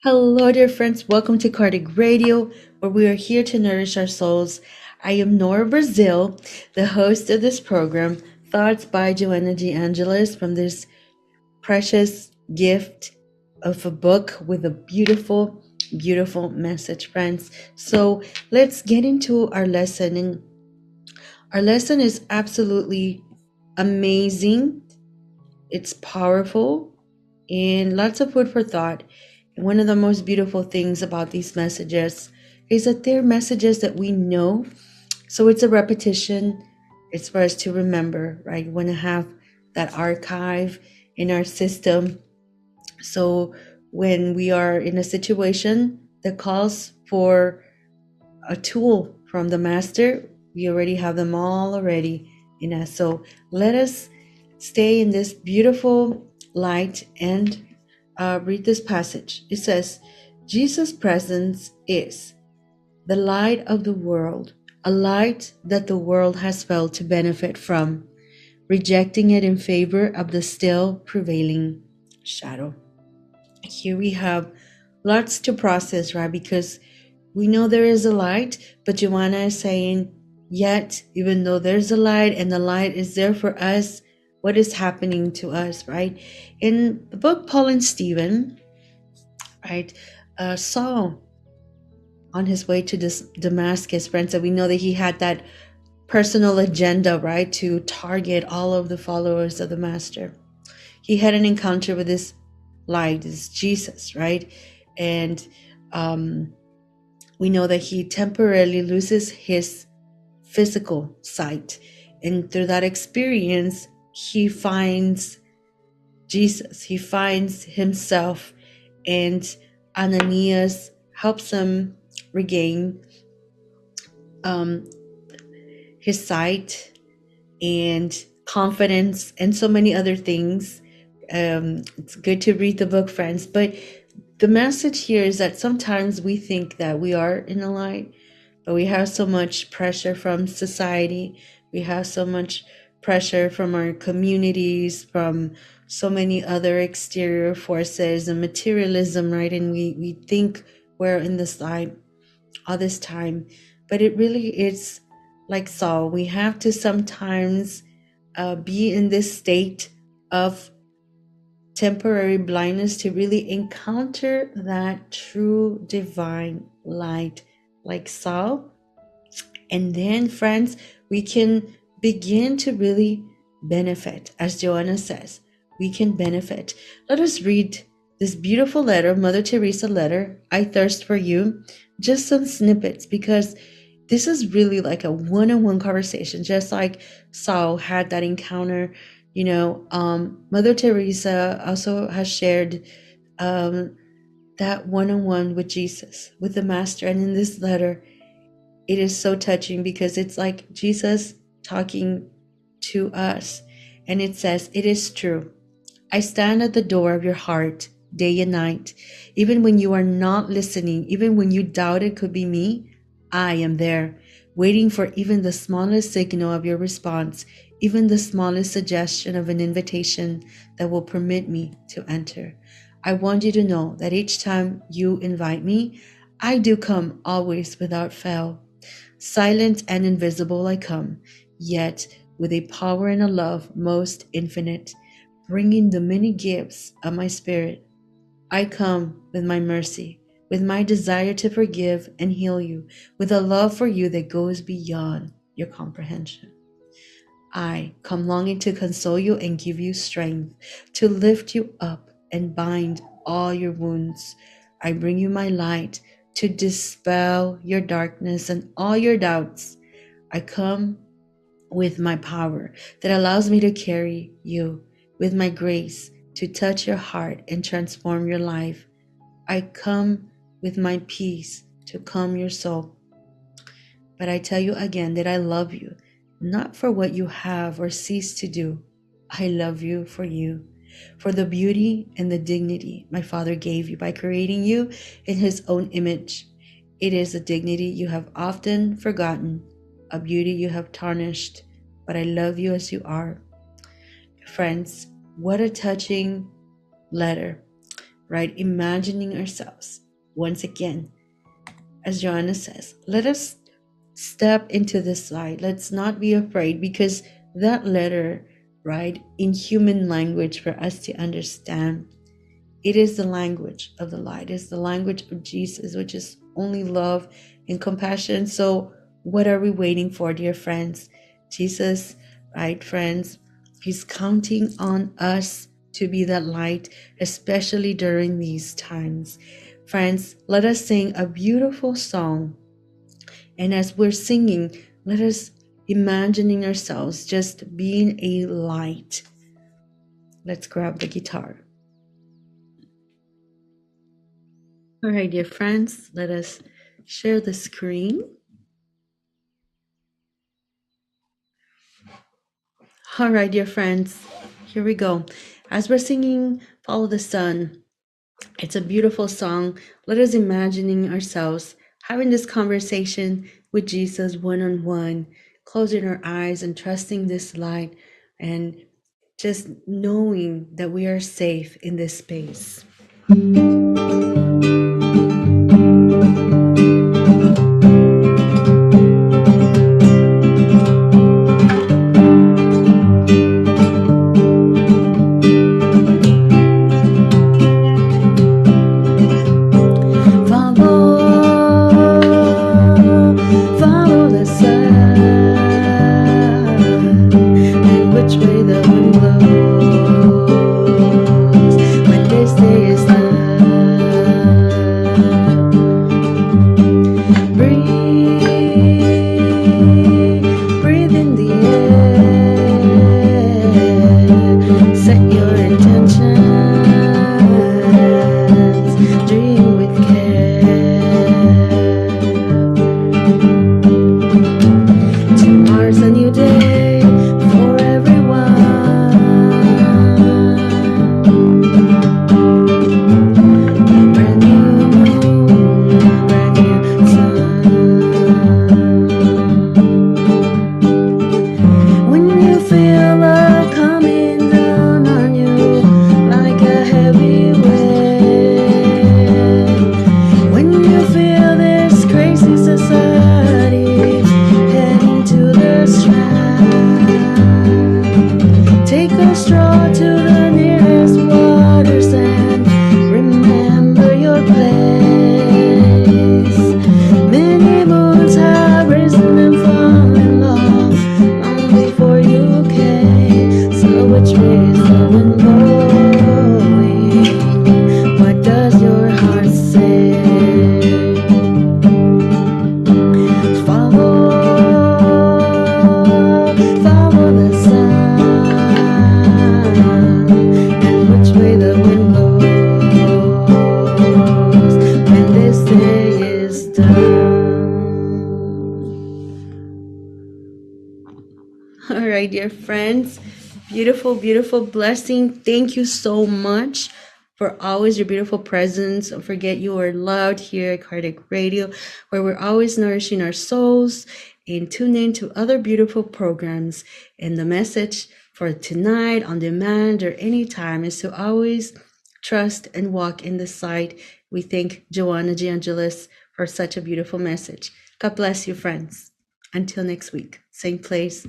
Hello, dear friends. Welcome to Kardec Radio, where we are here to nourish our souls. I am Norah Brazil, the host of this program, Thoughts by Joanna Angelis, from this precious gift of a book with a beautiful, beautiful message, friends. So let's get into our lesson. And our lesson is absolutely amazing. It's powerful and lots of food for thought. And one of the most beautiful things about these messages is that they're messages that we know. So it's a repetition. It's for us to remember, right? We want to have that archive in our system. So when we are in a situation that calls for a tool from the master, we already have them all already in us. So let us stay in this beautiful light and read this passage. It says, Jesus' presence is the light of the world, a light that the world has failed to benefit from, rejecting it in favor of the still prevailing shadow. Here we have lots to process, right? Because we know there is a light, but Joanna is saying, yet, even though there's a light and the light is there for us, what is happening to us, right? In the book Paul and Stephen, right, Saul on his way to Damascus, friends, and we know that he had that personal agenda, right, to target all of the followers of the master. He had an encounter with this light, this Jesus, right? And we know that he temporarily loses his physical sight. And through that experience, he finds Jesus. He finds himself, and Ananias helps him regain his sight and confidence and so many other things. It's good to read the book, friends, but the message here is that sometimes we think that we are in the light, but we have so much pressure from society. We have so much pressure from our communities, from so many other exterior forces and materialism, right? And we think we're in this light all this time, but it really is like Saul. We have to sometimes be in this state of temporary blindness to really encounter that true divine light like Saul. And then, friends, we can begin to really benefit. As Joanna says, we can benefit. Let us read this beautiful letter, Mother Teresa letter, I Thirst for You, just some snippets, because this is really like a one-on-one conversation, just like Saul had that encounter. Mother Teresa also has shared that one-on-one with Jesus, with the Master. And in this letter, it is so touching because it's like Jesus talking to us. And it says, "It is true. I stand at the door of your heart day and night. Even when you are not listening, even when you doubt it could be me, I am there, waiting for even the smallest signal of your response, even the smallest suggestion of an invitation that will permit me to enter. I want you to know that each time you invite me, I do come always without fail. Silent and invisible I come, yet with a power and a love most infinite, bringing the many gifts of my spirit. I come with my mercy, with my desire to forgive and heal you, with a love for you that goes beyond your comprehension. I come longing to console you and give you strength, to lift you up and bind all your wounds. I bring you my light to dispel your darkness and all your doubts. I come with my power that allows me to carry you, with my grace to touch your heart and transform your life. I come with my peace to calm your soul. But I tell you again that I love you, not for what you have or cease to do. I love you, for the beauty and the dignity my Father gave you by creating you in his own image. It is a dignity you have often forgotten, a beauty you have tarnished, but I love you as you are." Friends, what a touching letter. right? Imagining ourselves. Once again, as Joanna says, let us step into this light. Let's not be afraid, because that letter, right, in human language for us to understand, it is the language of the light. It's the language of Jesus, which is only love and compassion. So what are we waiting for, dear friends? Jesus, right, friends, he's counting on us to be that light, especially during these times. Friends, let us sing a beautiful song. And as we're singing, let us imagining ourselves just being a light. Let's grab the guitar. All right, dear friends, let us share the screen. All right, dear friends, here we go. As we're singing Follow the Sun, it's a beautiful song. Let us imagining ourselves having this conversation with Jesus one-on-one, closing our eyes and trusting this light, and just knowing that we are safe in this space. Follow the sun, and which way the wind blows when this day is done. Breathe in the air, set your intentions, dream with care. Tomorrow's a new day for everyone. Brand new moon, brand new sun. When you feel love coming down on you like a heavy weight, when you feel this crazy society heading to the strand, take a stroll to the nearest water stand. Remember your place. Many moons have risen and fallen long before you came. So which way is the wind blowing? What does your heart say? Follow the sun, and which way the wind blows when this day is done. All right, dear friends, beautiful, beautiful blessing. Thank you so much for always your beautiful presence. Don't forget you are loved here at Kardec Radio, where we're always nourishing our souls and tune in to other beautiful programs. And the message for tonight, on demand, or anytime is to always trust and walk in the sight. We thank Joanna Angelis for such a beautiful message. God bless you, friends. Until next week, same place,